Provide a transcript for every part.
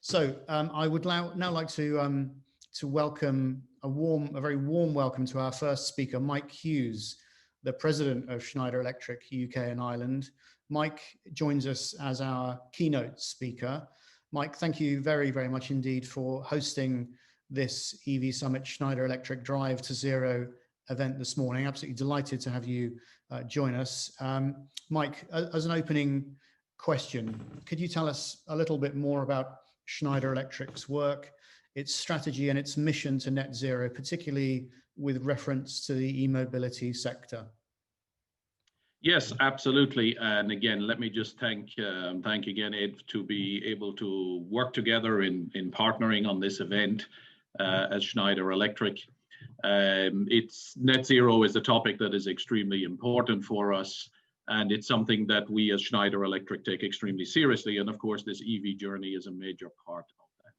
So I would now like to welcome a very warm welcome to our first speaker, Mike Hughes, the president of Schneider Electric UK and Ireland. Mike joins us as our keynote speaker. Mike, thank you very, very much indeed for hosting this EV Summit Schneider Electric Drive to Zero event this morning. Absolutely delighted to have you join us. Mike, as an opening question, could you tell us a little bit more about Schneider Electric's work, its strategy and its mission to net zero, particularly with reference to the e-mobility sector? Yes, absolutely. And again, let me just thank again, Ed, to be able to work together in partnering on this event as Schneider Electric. It's net zero is a topic that is extremely important for us. And it's something that we as Schneider Electric take extremely seriously. And of course, this EV journey is a major part of that.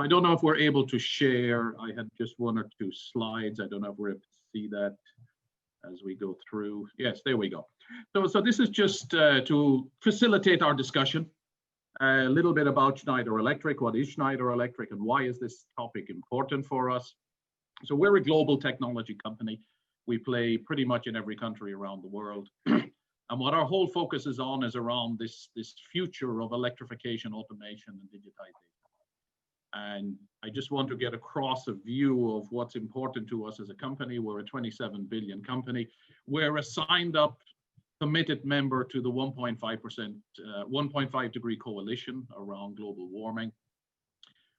I don't know if we're able to share. I had just one or two slides. I don't know if we're able to see that as we go through. Yes, there we go. So this is just to facilitate our discussion. A little bit about Schneider Electric. What is Schneider Electric and why is this topic important for us? So we're a global technology company. We play pretty much in every country around the world. And what our whole focus is on is around this future of electrification, automation, and digitization. And I just want to get across a view of what's important to us as a company. We're a 27 billion company. We're a signed up, committed member to the 1.5 degree coalition around global warming.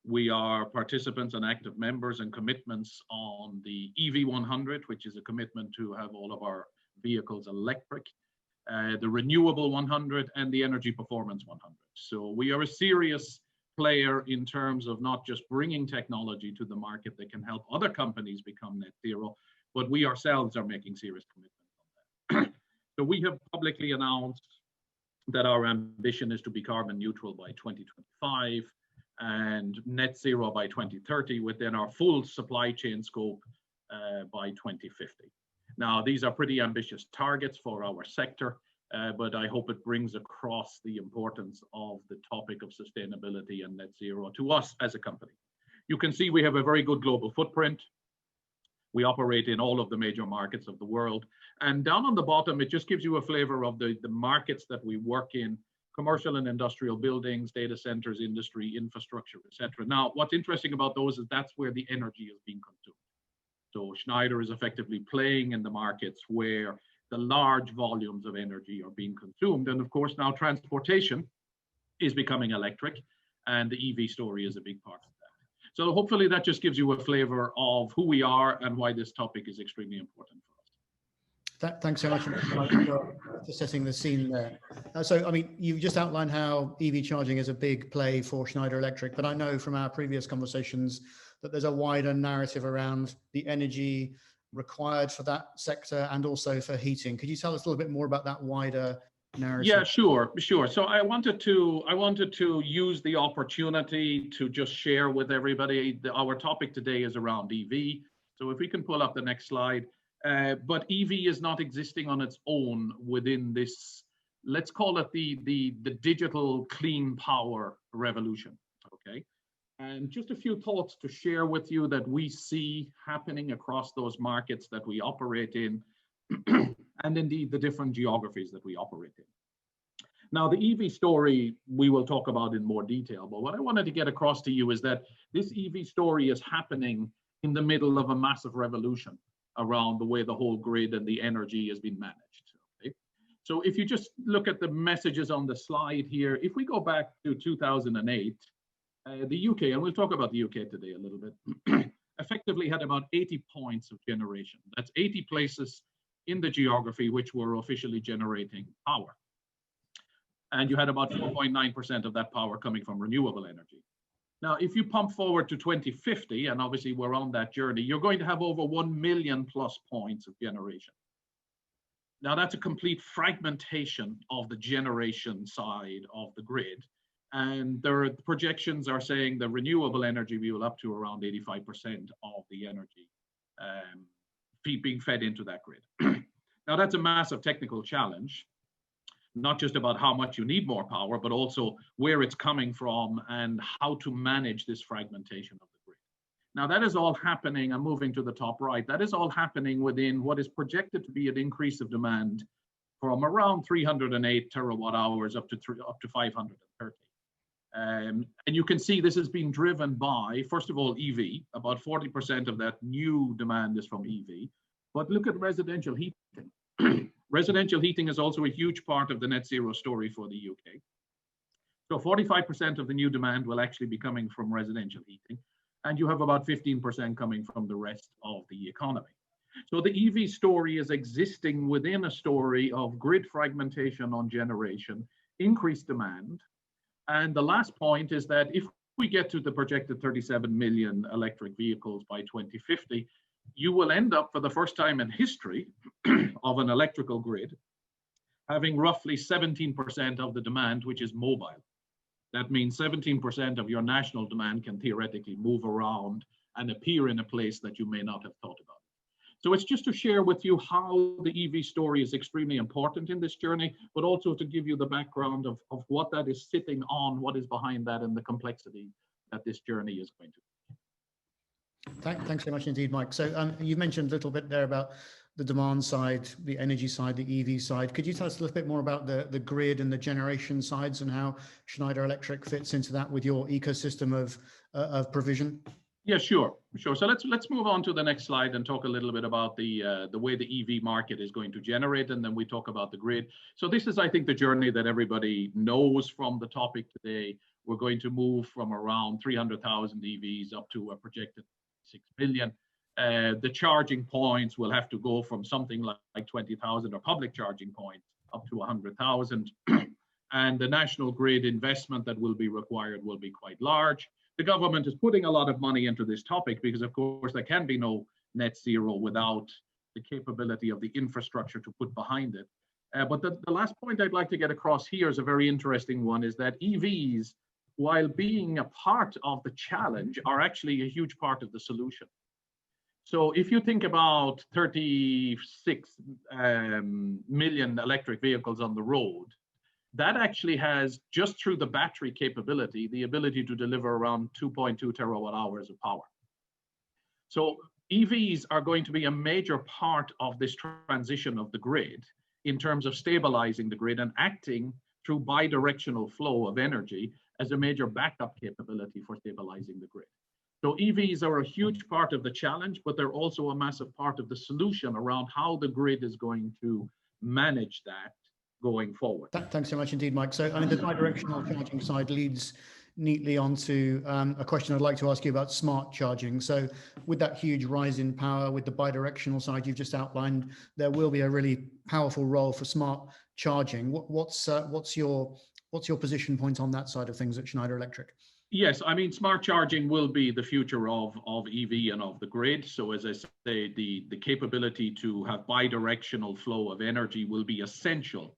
We are participants and active members and commitments on the EV 100, which is a commitment to have all of our vehicles electric. The renewable 100 and the energy performance 100. So we are a serious player in terms of not just bringing technology to the market that can help other companies become net zero, but we ourselves are making serious commitments on that. So we have publicly announced that our ambition is to be carbon neutral by 2025 and net zero by 2030 within our full supply chain scope by 2050. Now, these are pretty ambitious targets for our sector, but I hope it brings across the importance of the topic of sustainability and net zero to us as a company. You can see we have a very good global footprint. We operate in all of the major markets of the world. And down on the bottom, it just gives you a flavor of the markets that we work in: commercial and industrial buildings, data centers, industry, infrastructure, etc. Now, what's interesting about those is that's where the energy is being consumed. So Schneider is effectively playing in the markets where the large volumes of energy are being consumed. And of course, now transportation is becoming electric, and the EV story is a big part of that. So hopefully that just gives you a flavor of who we are and why this topic is extremely important for us. Thanks so much for setting the scene there. So, I mean, you've just outlined how EV charging is a big play for Schneider Electric, but I know from our previous conversations that there's a wider narrative around the energy required for that sector and also for heating. Could you tell us a little bit more about that wider narrative? Yeah, sure. So I wanted to use the opportunity to just share with everybody our topic today is around EV. So if we can pull up the next slide. But EV is not existing on its own within this, let's call it the digital clean power revolution. Okay. And just a few thoughts to share with you that we see happening across those markets that we operate in, and indeed the different geographies that we operate in. Now, the EV story we will talk about in more detail, but what I wanted to get across to you is that this EV story is happening in the middle of a massive revolution around the way the whole grid and the energy has been managed. Okay? So if you just look at the messages on the slide here, if we go back to 2008, the UK, and we'll talk about the UK today a little bit, effectively had about 80 points of generation. That's 80 places in the geography which were officially generating power. And you had about 4.9% of that power coming from renewable energy. Now, if you pump forward to 2050, and obviously we're on that journey, you're going to have over 1 million plus points of generation. Now, that's a complete fragmentation of the generation side of the grid. And the projections are saying the renewable energy will up to around 85% of the energy being fed into that grid. Now, that's a massive technical challenge. not just about how much you need more power, but also where it's coming from and how to manage this fragmentation of the grid. Now, that is all happening. I'm moving to the top right. That is all happening within what is projected to be an increase of demand from around 308 terawatt hours up to 530. And you can see this is being driven by, first of all, EV. About 40% of that new demand is from EV. But look at residential heating. Residential heating is also a huge part of the net zero story for the UK. So 45% of the new demand will actually be coming from residential heating. And you have about 15% coming from the rest of the economy. So the EV story is existing within a story of grid fragmentation on generation, increased demand. And the last point is that if we get to the projected 37 million electric vehicles by 2050, you will end up, for the first time in history of an electrical grid, having roughly 17% of the demand, which is mobile. That means 17% of your national demand can theoretically move around and appear in a place that you may not have thought about. So it's just to share with you how the EV story is extremely important in this journey, but also to give you the background of what that is sitting on, what is behind that, and the complexity that this journey is going to be. Thanks so much indeed, Mike. So you mentioned a little bit there about the demand side, the energy side, the EV side. Could you tell us a little bit more about the grid and the generation sides and how Schneider Electric fits into that with your ecosystem of provision? Yeah, sure. So let's move on to the next slide and talk a little bit about the way the EV market is going to generate, and then we talk about the grid. So this is, I think, the journey that everybody knows from the topic today. We're going to move from around 300,000 EVs up to a projected 6 million. The charging points will have to go from something like 20,000 or public charging points up to 100,000. And the national grid investment that will be required will be quite large. The government is putting a lot of money into this topic because, of course, there can be no net zero without the capability of the infrastructure to put behind it. But the last point I'd like to get across here is a very interesting one, is that EVs, while being a part of the challenge, are actually a huge part of the solution. So if you think about 36 million electric vehicles on the road, that actually has, just through the battery capability, the ability to deliver around 2.2 terawatt hours of power. So EVs are going to be a major part of this transition of the grid in terms of stabilizing the grid and acting through bidirectional flow of energy as a major backup capability for stabilizing the grid. So EVs are a huge part of the challenge, but they're also a massive part of the solution around how the grid is going to manage that going forward. Thanks so much indeed, Mike. So I mean, the bidirectional charging side leads neatly onto a question I'd like to ask you about smart charging. So with that huge rise in power, with the bidirectional side you've just outlined, there will be a really powerful role for smart charging. What's your position point on that side of things at Schneider Electric? Yes, I mean, smart charging will be the future of EV and of the grid. So as I say, the capability to have bidirectional flow of energy will be essential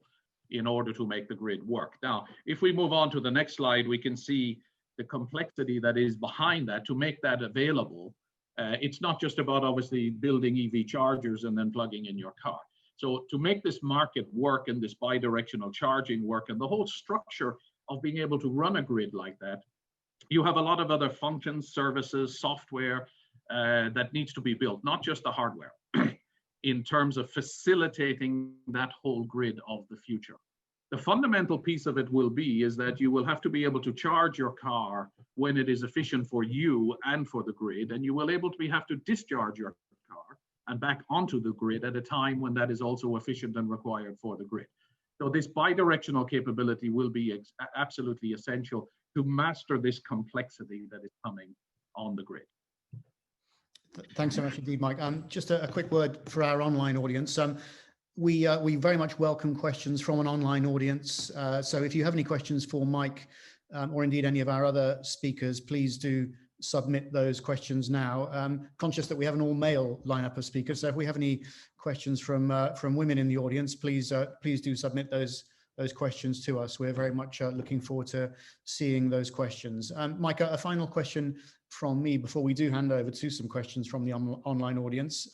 in order to make the grid work. Now, if we move on to the next slide, we can see the complexity that is behind that to make that available. It's not just about obviously building EV chargers and then plugging in your car. So to make this market work and this bidirectional charging work and the whole structure of being able to run a grid like that, you have a lot of other functions, services, software that needs to be built, not just the hardware, in terms of facilitating that whole grid of the future. The fundamental piece of it will be is that you will have to be able to charge your car when it is efficient for you and for the grid, and you will have to discharge your car and back onto the grid at a time when that is also efficient and required for the grid. So this bidirectional capability will be absolutely essential to master this complexity that is coming on the grid. Thanks so much indeed, Mike. Just a quick word for our online audience. We very much welcome questions from an online audience. So if you have any questions for Mike or indeed any of our other speakers, please do submit those questions now. Conscious that we have an all-male lineup of speakers, so if we have any questions from women in the audience, please do submit those questions to us. We're very much looking forward to seeing those questions. Mike, a final question from me before we do hand over to some questions from the online audience.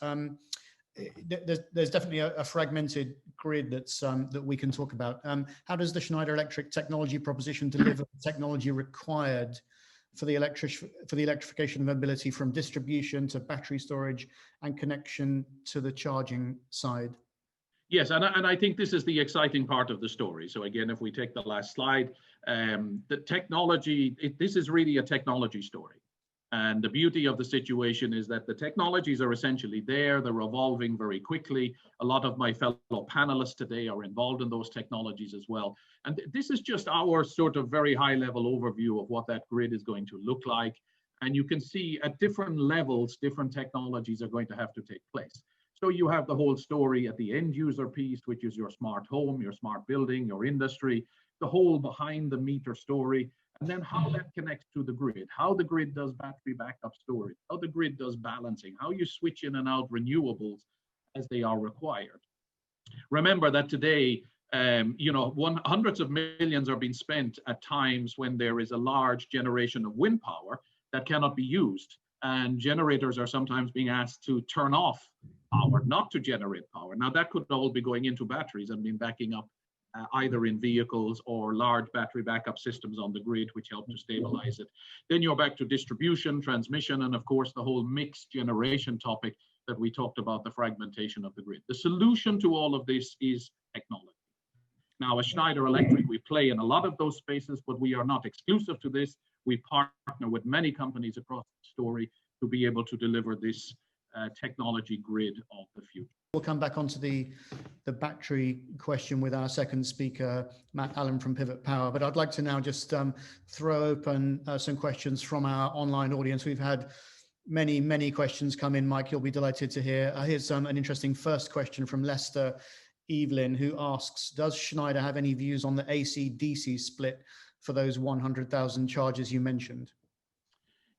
there's definitely a fragmented grid that we can talk about. How does the Schneider Electric technology proposition deliver the technology required for the electrification of mobility, from distribution to battery storage and connection to the charging side? Yes, and I think this is the exciting part of the story. So again, if we take the last slide, the technology, this is really a technology story. And the beauty of the situation is that the technologies are essentially there. They're evolving very quickly. A lot of my fellow panelists today are involved in those technologies as well. And this is just our sort of very high level overview of what that grid is going to look like. And you can see at different levels, different technologies are going to have to take place. So you have the whole story at the end user piece, which is your smart home, your smart building, your industry, the whole behind the meter story, and then how that connects to the grid, how the grid does battery backup storage, how the grid does balancing, how you switch in and out renewables as they are required. Remember that today, hundreds of millions are being spent at times when there is a large generation of wind power that cannot be used. And generators are sometimes being asked to turn off power, not to generate power. Now that could all be going into batteries and being backing up either in vehicles or large battery backup systems on the grid, which help to stabilize it. Then you're back to distribution, transmission, and of course the whole mixed generation topic that we talked about, the fragmentation of the grid. The solution to all of this is technology. Now, as Schneider Electric, we play in a lot of those spaces, but we are not exclusive to this. We partner with many companies across the story to be able to deliver this technology grid of the future. We'll come back onto the battery question with our second speaker, Matt Allen from Pivot Power. But I'd like to now just throw open some questions from our online audience. We've had many questions come in, Mike. You'll be delighted to hear. Here's an interesting first question from Lester Evelyn, who asks, does Schneider have any views on the AC-DC split for those 100,000 charges you mentioned?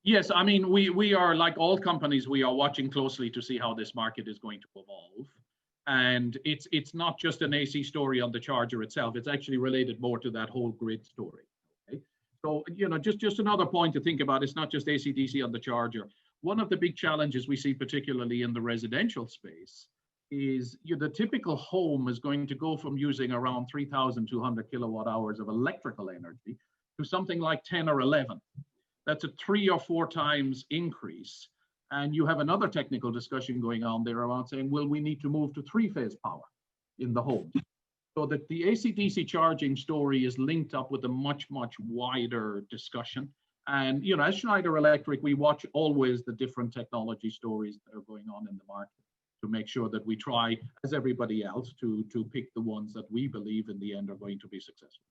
Yes, I mean, we are, like all companies, we are watching closely to see how this market is going to evolve. And it's not just an AC story on the charger itself. It's actually related more to that whole grid story. Okay? So, just another point to think about. It's not just AC-DC on the charger. One of the big challenges we see, particularly in the residential space, is the typical home is going to go from using around 3,200 kilowatt hours of electrical energy to something like 10 or 11. That's a 3 or 4 times increase. And you have another technical discussion going on there around saying, well, we need to move to 3-phase power in the home. So that the AC-DC charging story is linked up with a much wider discussion. And, as Schneider Electric, we watch always the different technology stories that are going on in the market to make sure that we try, as everybody else, to pick the ones that we believe in the end are going to be successful.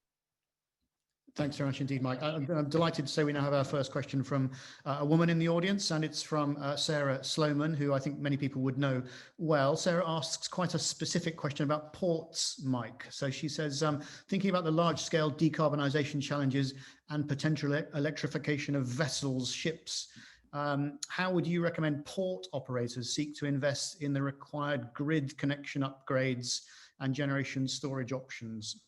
Thanks very much indeed, Mike. I'm delighted to say we now have our first question from a woman in the audience, and it's from Sarah Sloman, who I think many people would know well. Sarah asks quite a specific question about ports, Mike. So she says, thinking about the large-scale decarbonisation challenges and potential electrification of vessels, ships, how would you recommend port operators seek to invest in the required grid connection upgrades and generation storage options?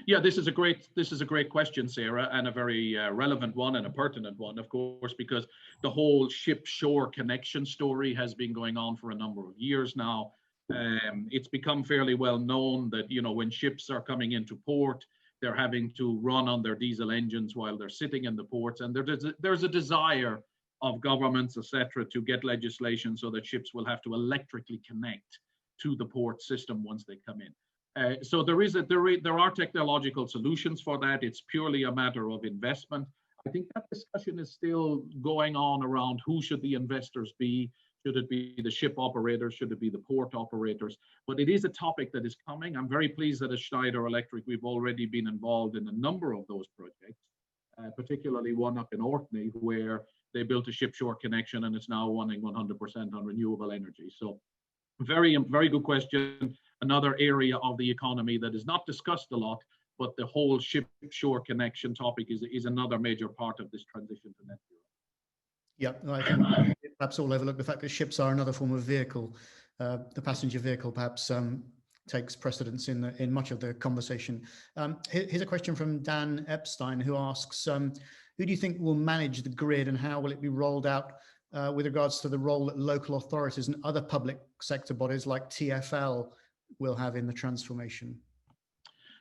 Yeah, this is a great question, Sarah, and a very relevant one and a pertinent one, of course, because the whole ship-shore connection story has been going on for a number of years now. It's become fairly well known that, when ships are coming into port, they're having to run on their diesel engines while they're sitting in the ports, and there's a desire of governments, etc., to get legislation so that ships will have to electrically connect to the port system once they come in. So there are technological solutions for that. It's purely a matter of investment. I think that discussion is still going on around who should the investors be. Should it be the ship operators? Should it be the port operators? But it is a topic that is coming. I'm very pleased that at Schneider Electric, we've already been involved in a number of those projects, particularly one up in Orkney, where they built a ship-shore connection and it's now running 100% on renewable energy. So very good question. Another area of the economy that is not discussed a lot, but the whole ship-shore connection topic is another major part of this transition to net zero. Yeah, I think perhaps all overlook the fact that ships are another form of vehicle. The passenger vehicle perhaps takes precedence in much of the conversation. Here's a question from Dan Epstein, who asks, who do you think will manage the grid and how will it be rolled out with regards to the role that local authorities and other public sector bodies like TfL will have in the transformation?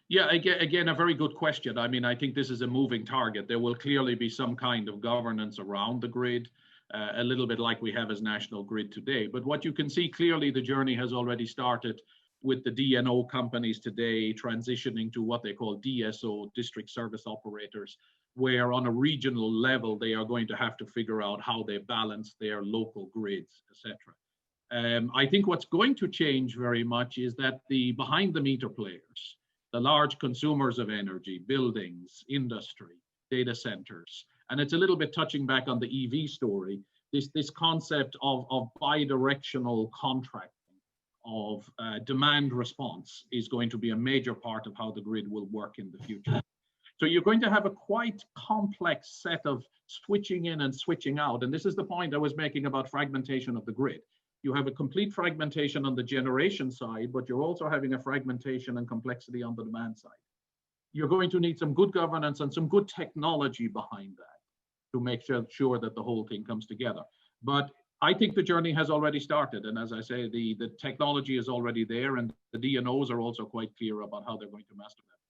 Yeah, again, a very good question. I mean, I think this is a moving target. There will clearly be some kind of governance around the grid, a little bit like we have as National Grid today. But what you can see clearly, the journey has already started with the DNO companies today transitioning to what they call DSO, district service operators, where on a regional level, they are going to have to figure out how they balance their local grids, etc. I think what's going to change very much is that the behind the meter players, the large consumers of energy, buildings, industry, data centers. And it's a little bit touching back on the EV story, this concept of bidirectional contracting, of demand response is going to be a major part of how the grid will work in the future. So you're going to have a quite complex set of switching in and switching out. And this is the point I was making about fragmentation of the grid. You have a complete fragmentation on the generation side, but you're also having a fragmentation and complexity on the demand side. You're going to need some good governance and some good technology behind that to make sure that the whole thing comes together. But I think the journey has already started. And as I say, the technology is already there, and the DNOs are also quite clear about how they're going to master that.